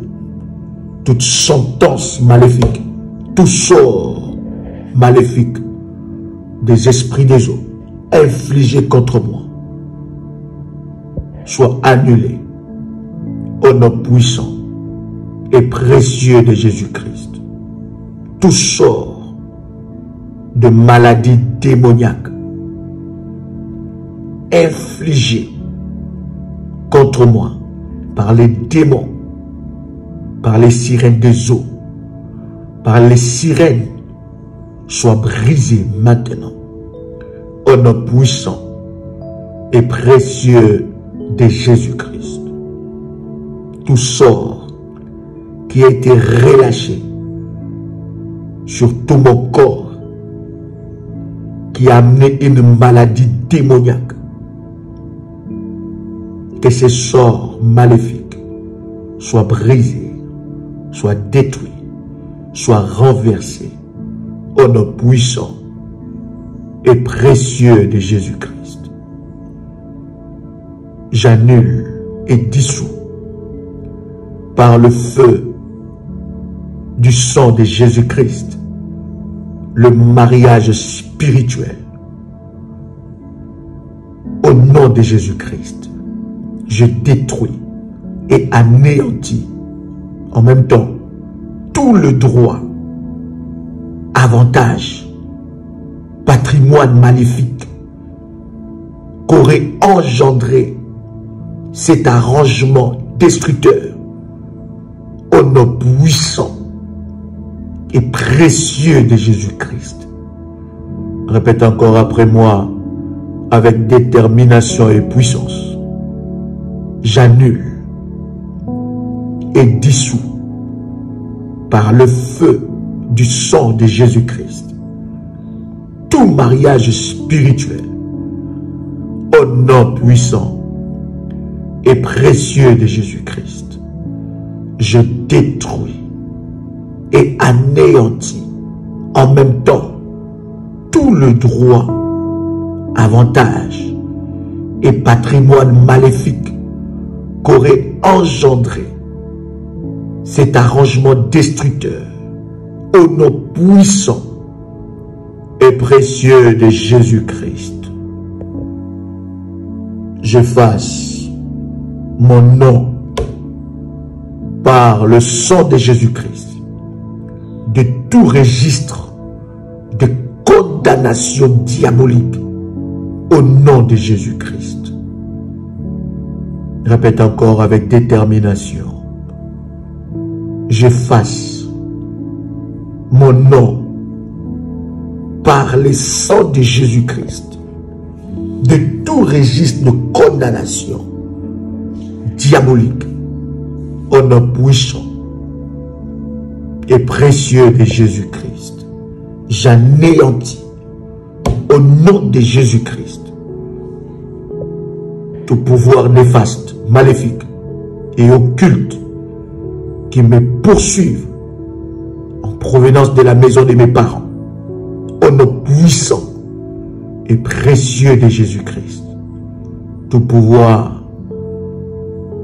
toute sentence maléfique, tout sort maléfique des esprits des eaux infligé contre moi soit annulé au nom puissant et précieux de Jésus-Christ. Tout sort de maladie démoniaque infligé contre moi par les démons, par les sirènes des eaux, par les sirènes, soit brisé maintenant au nom puissant et précieux de Jésus-Christ. Tout sort qui a été relâché sur tout mon corps, qui a amené une maladie démoniaque, que ces sorts maléfiques soient brisés, soient détruits, soient renversés au nom puissant et précieux de Jésus-Christ. J'annule et dissous par le feu du sang de Jésus-Christ le mariage spirituel. Au nom de Jésus-Christ, je détruis et anéantis en même temps tout le droit, avantage, patrimoine maléfique qu'aurait engendré cet arrangement destructeur au nom puissant et précieux de Jésus-Christ. Répète encore après moi avec détermination et puissance. J'annule et dissous par le feu du sang de Jésus-Christ tout mariage spirituel au nom puissant et précieux de Jésus-Christ. Je détruis et anéantis en même temps tout le droit, avantage et patrimoine maléfique qu'aurait engendré cet arrangement destructeur au nom puissant et précieux de Jésus-Christ. J'efface mon nom par le sang de Jésus-Christ de tout registre de condamnation diabolique au nom de Jésus-Christ. Répète encore avec détermination. J'efface mon nom par le sang de Jésus-Christ de tout registre de condamnation diabolique au nom puissant et précieux de Jésus-Christ. J'anéantis au nom de Jésus-Christ tout pouvoir néfaste, maléfique et occulte qui me poursuivent en provenance de la maison de mes parents, au nom puissant et précieux de Jésus-Christ. Tout pouvoir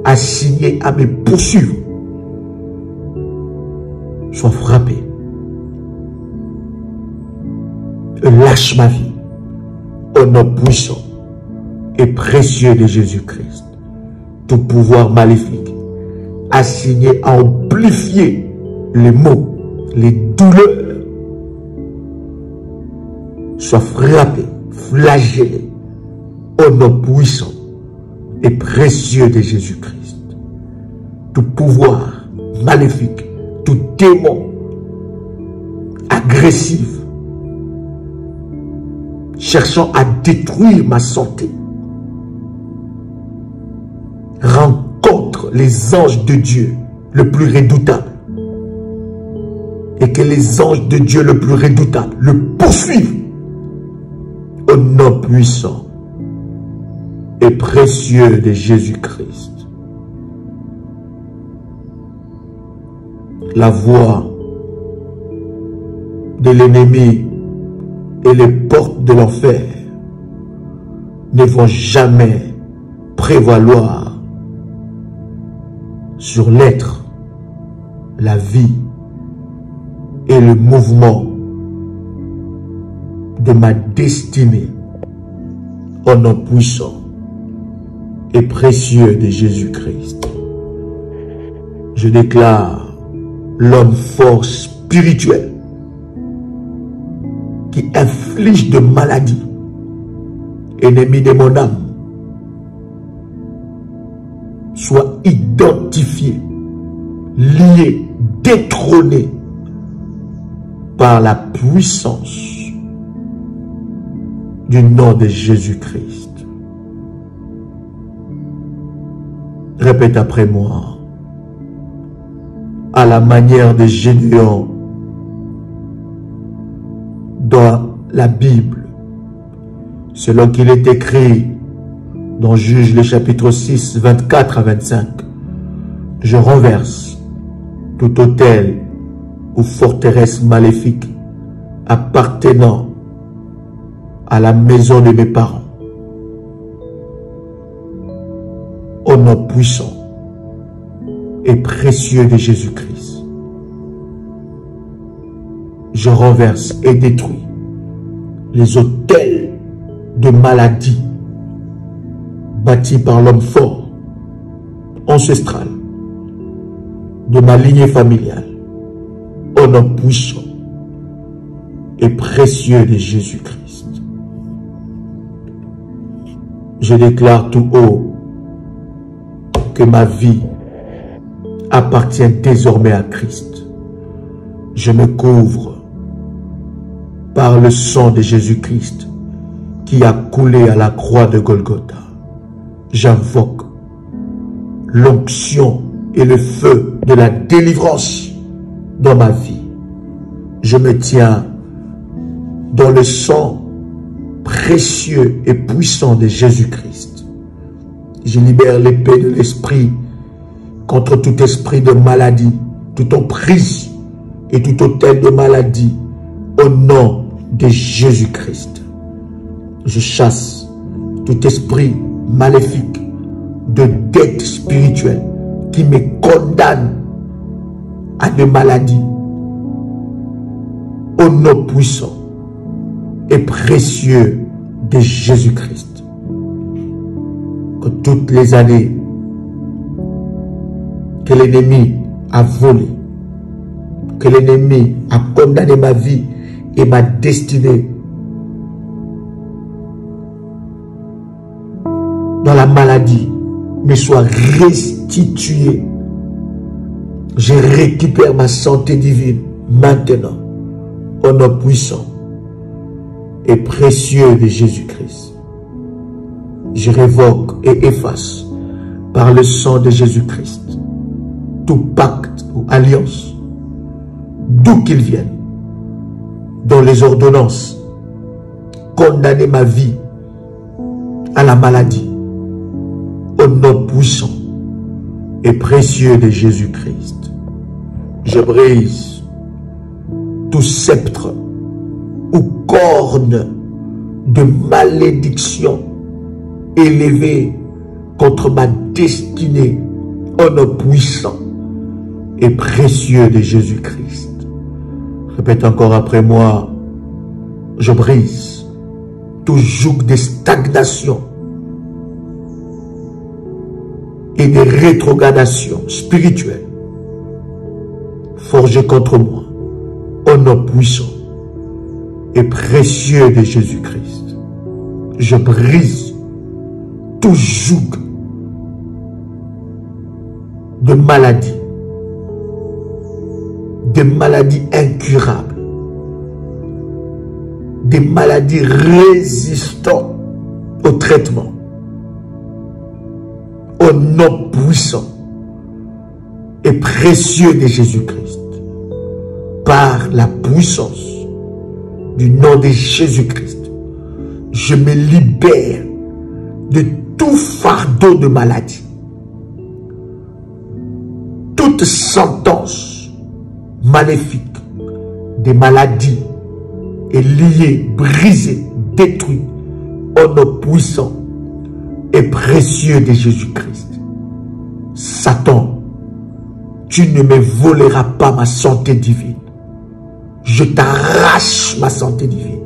assigné à me poursuivre soit frappé. Lâche ma vie au nom puissant et précieux de Jésus-Christ. Tout pouvoir maléfique assigné à amplifier les maux, les douleurs, soit frappé, flagellé au nom puissant et précieux de Jésus-Christ. Tout pouvoir maléfique, tout démon agressif cherchant à détruire ma santé rencontre les anges de Dieu le plus redoutable et que les anges de Dieu le plus redoutable le poursuivent au nom puissant et précieux de Jésus-Christ. La voix de l'ennemi et les portes de l'enfer ne vont jamais prévaloir sur l'être, la vie et le mouvement de ma destinée au nom puissant et précieux de Jésus-Christ. Je déclare l'homme fort spirituel qui inflige de maladies, ennemi de mon âme, soit identifié, lié, détrôné par la puissance du nom de Jésus-Christ. Répète après moi. À la manière de Gédéon dans la Bible, selon qu'il est écrit dans Juge le chapitre 6, 24 à 25, je renverse tout autel ou forteresse maléfique appartenant à la maison de mes parents. Au nom puissant et précieux de Jésus-Christ, je renverse et détruis les autels de maladie bâtis par l'homme fort, ancestral, de ma lignée familiale, au nom puissant et précieux de Jésus-Christ. Je déclare tout haut que ma vie appartient désormais à Christ. Je me couvre par le sang de Jésus-Christ qui a coulé à la croix de Golgotha. J'invoque l'onction et le feu de la délivrance dans ma vie. Je me tiens dans le sang précieux et puissant de Jésus-Christ. Je libère l'épée de l'esprit contre tout esprit de maladie, toute emprise et tout autel de maladie au nom de Jésus-Christ. Je chasse tout esprit maléfique de dette spirituelle qui me condamne à des maladies au nom puissant et précieux de Jésus-Christ. Que toutes les années que l'ennemi a volé, que l'ennemi a condamné ma vie et ma destinée, dans la maladie me soit restitué. Je récupère ma santé divine maintenant, au nom puissant et précieux de Jésus-Christ. Je révoque et efface par le sang de Jésus-Christ tout pacte ou alliance, d'où qu'il vienne, dont les ordonnances condamner ma vie à la maladie, au nom puissant et précieux de Jésus-Christ. Je brise tout sceptre ou corne de malédiction élevé contre ma destinée au nom puissant et précieux de Jésus-Christ. Répète encore après moi. Je brise tout joug de stagnation et de rétrogradation spirituelle forgé contre moi au nom puissant et précieux de Jésus-Christ. Je brise tout joug de maladies incurables, des maladies résistantes au traitement, au nom puissant et précieux de Jésus-Christ, par la puissance du nom de Jésus-Christ, je me libère de tout fardeau de maladie. Toute sentence maléfique des maladies est liée, brisée, détruite au nom puissant et précieux de Jésus-Christ. Satan, tu ne me voleras pas ma santé divine. Je t'arrache ma santé divine.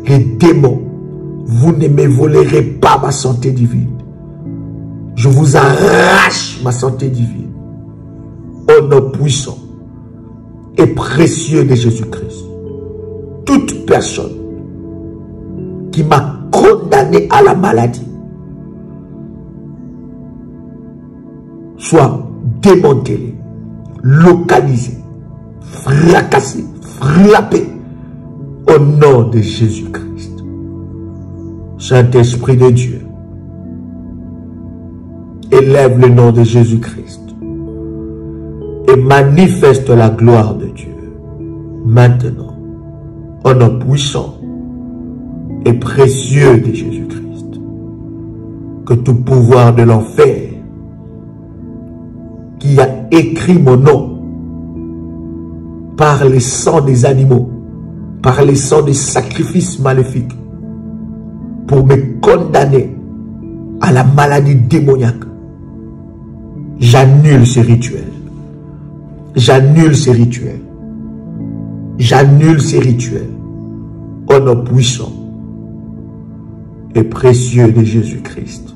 Les démons, vous ne me volerez pas ma santé divine. Je vous arrache ma santé divine. Au nom puissant et précieux de Jésus-Christ. Toute personne qui m'a condamné à la maladie soit démantelée, localisée, fracassée, frappée au nom de Jésus-Christ. Saint-Esprit de Dieu, élève le nom de Jésus-Christ et manifeste la gloire de Dieu maintenant au nom puissant et précieux de Jésus-Christ. Que tout pouvoir de l'enfer qui a écrit mon nom par le sang des animaux, par le sang des sacrifices maléfiques, pour me condamner à la maladie démoniaque, j'annule ces rituels. J'annule ces rituels. J'annule ces rituels au nom puissant et précieux de Jésus-Christ.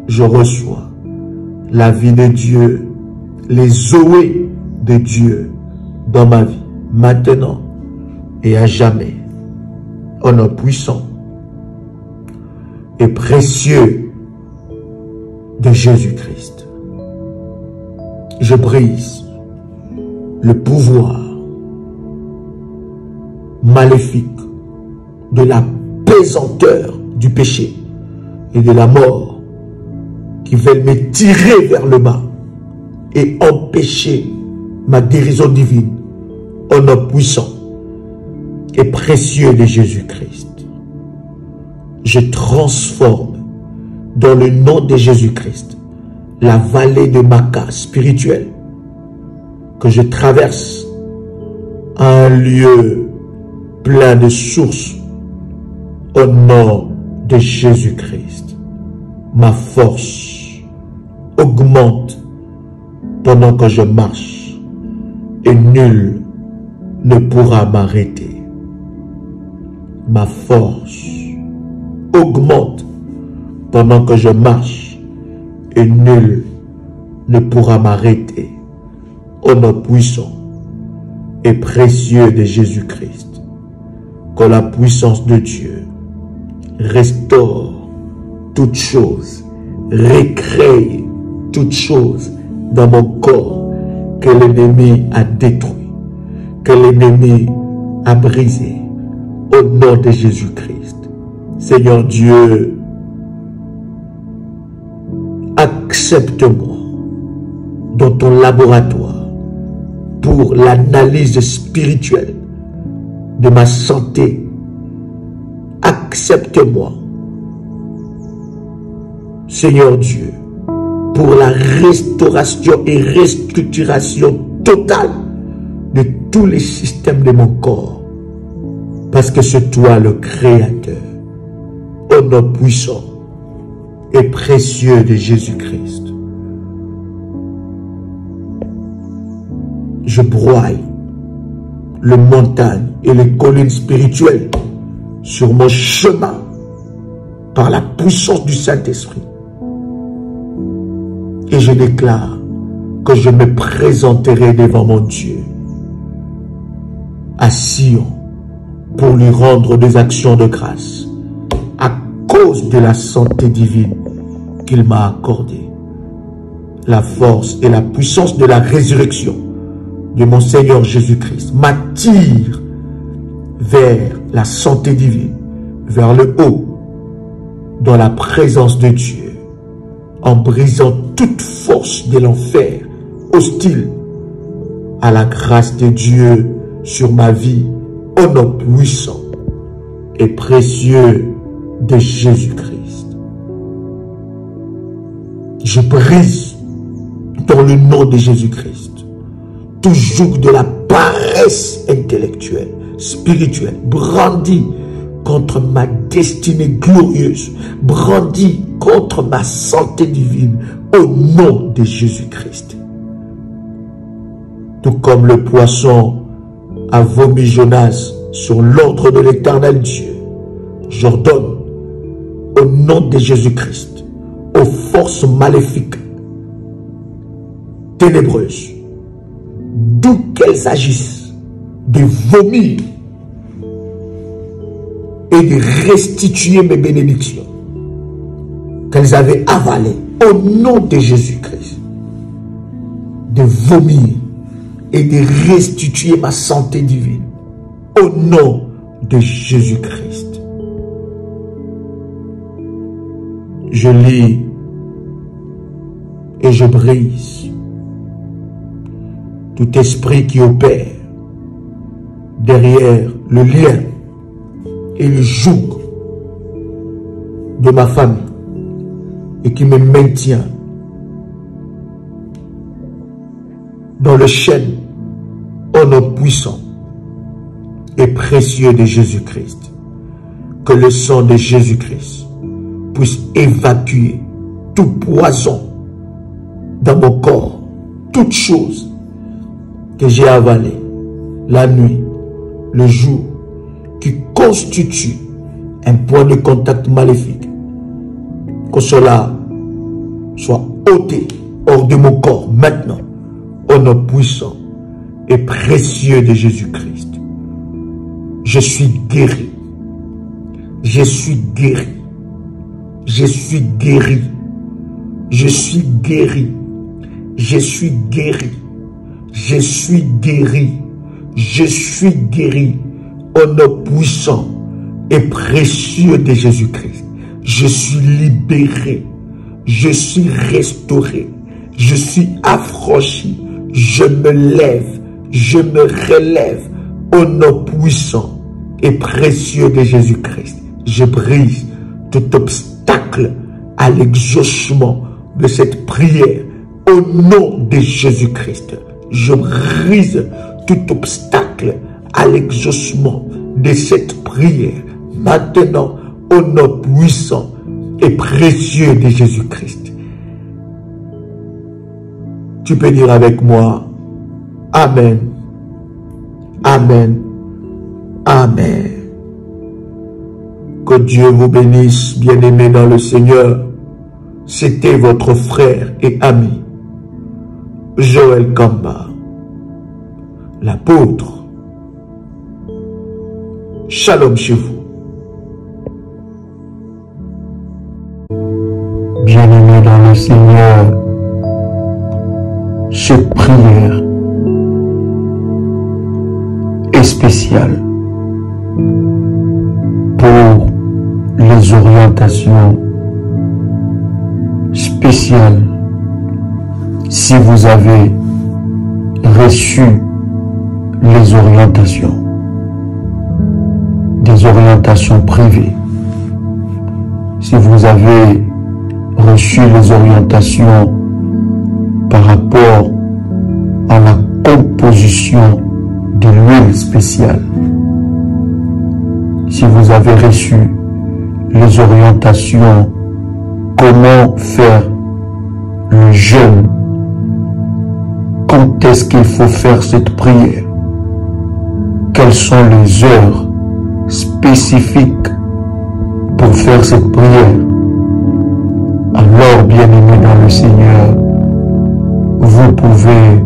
Je reçois la vie de Dieu, les zoé de Dieu dans ma vie, maintenant et à jamais, au nom puissant et précieux de Jésus-Christ. Je brise le pouvoir maléfique de la pesanteur du péché et de la mort qui veulent me tirer vers le bas et empêcher ma guérison divine au nom puissant et précieux de Jésus-Christ. Je transforme dans le nom de Jésus-Christ la vallée de Maca spirituelle que je traverse un lieu plein de sources au nom de Jésus-Christ. Ma force augmente pendant que je marche et nul ne pourra m'arrêter. Ma force augmente pendant que je marche et nul ne pourra m'arrêter. Au nom puissant et précieux de Jésus-Christ, que la puissance de Dieu restaure toutes choses, recrée toutes choses dans mon corps que l'ennemi a détruit, que l'ennemi a brisé, au nom de Jésus-Christ. Seigneur Dieu, accepte-moi dans ton laboratoire pour l'analyse spirituelle de ma santé. Accepte-moi, Seigneur Dieu, pour la restauration et restructuration totale de tous les systèmes de mon corps, parce que c'est toi le Créateur, au nom puissant et précieux de Jésus-Christ. Je broye les montagnes et les collines spirituelles sur mon chemin par la puissance du Saint-Esprit. Et je déclare que je me présenterai devant mon Dieu à Sion pour lui rendre des actions de grâce à cause de la santé divine qu'il m'a accordée. La force et la puissance de la résurrection de mon Seigneur Jésus-Christ m'attire vers la santé divine, vers le haut, dans la présence de Dieu, en brisant toute force de l'enfer hostile à la grâce de Dieu sur ma vie, au nom puissant et précieux de Jésus-Christ. Je brise dans le nom de Jésus-Christ tout joug de la paresse intellectuelle, spirituelle, brandi contre ma destinée glorieuse, brandi contre ma santé divine, au nom de Jésus-Christ. Tout comme le poisson a vomi Jonas sur l'ordre de l'Éternel Dieu, j'ordonne au nom de Jésus-Christ aux forces maléfiques, ténébreuses, d'où qu'elles agissent, de vomir et de restituer mes bénédictions qu'elles avaient avalées au nom de Jésus-Christ, de vomir et de restituer ma santé divine au nom de Jésus-Christ. Je lis et je brise tout esprit qui opère derrière le lien et le joug de ma famille et qui me maintient dans le chêne au nom puissant et précieux de Jésus-Christ. Que le sang de Jésus-Christ puisse évacuer tout poison dans mon corps, toute chose que j'ai avalée la nuit, le jour, qui constitue un point de contact maléfique. Que cela soit ôté hors de mon corps maintenant, au nom puissant et précieux de Jésus-Christ. Je suis guéri. Je suis guéri. Je suis guéri. Je suis guéri. Je suis guéri. Je suis guéri. Je suis guéri au nom puissant et précieux de Jésus-Christ. Je suis libéré. Je suis restauré. Je suis affranchi. Je me lève. Je me relève au nom puissant et précieux de Jésus-Christ. Je brise tout obstacle à l'exaucement de cette prière au nom de Jésus-Christ. Je brise tout obstacle à l'exaucement de cette prière maintenant au nom puissant et précieux de Jésus-Christ. Tu peux dire avec moi, Amen, Amen, Amen. Que Dieu vous bénisse, bien-aimés dans le Seigneur. C'était votre frère et ami, Joël Kamba, l'apôtre. Shalom chez vous. Seigneur cette prière est spéciale pour les orientations spéciales. Si vous avez reçu les orientations, des orientations privées, si vous avez reçu les orientations par rapport à la composition de l'huile spéciale, si vous avez reçu les orientations comment faire le jeûne, quand est-ce qu'il faut faire cette prière, quelles sont les heures spécifiques pour faire cette prière, alors, bien-aimés dans le Seigneur, vous pouvez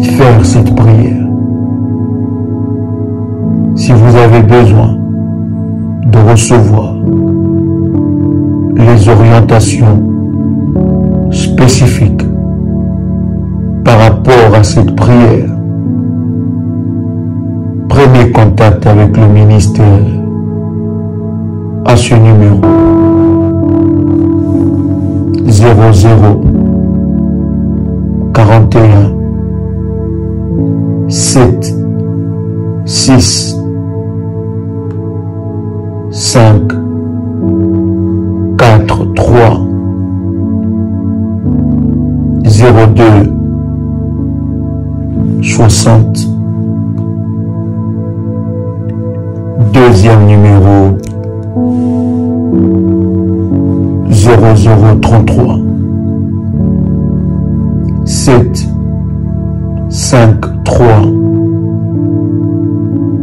faire cette prière. Si vous avez besoin de recevoir les orientations spécifiques par rapport à cette prière, prenez contact avec le ministère à ce numéro 00 41 7 6 5 4 3 02 60. Deuxième numéro 0033 7 5 3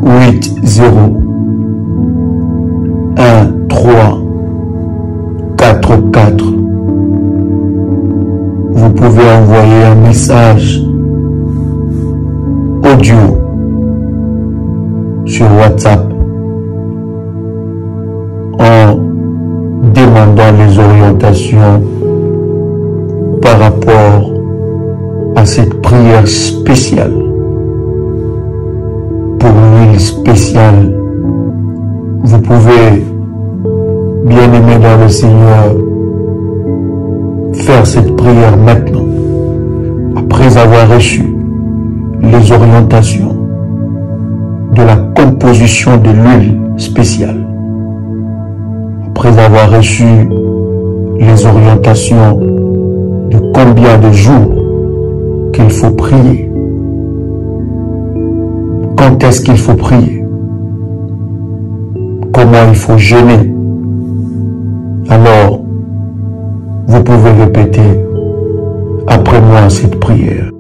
8 0 1 3 4 4. Vous pouvez envoyer un message audio sur WhatsApp en demandant les orientations par rapport à cette prière spéciale pour l'huile spéciale. Vous pouvez, bien aimé dans le Seigneur, faire cette prière maintenant, après avoir reçu les orientations de la composition de l'huile spéciale, après avoir reçu les orientations de combien de jours qu'il faut prier, quand est-ce qu'il faut prier, comment il faut jeûner. Alors, vous pouvez répéter après moi cette prière.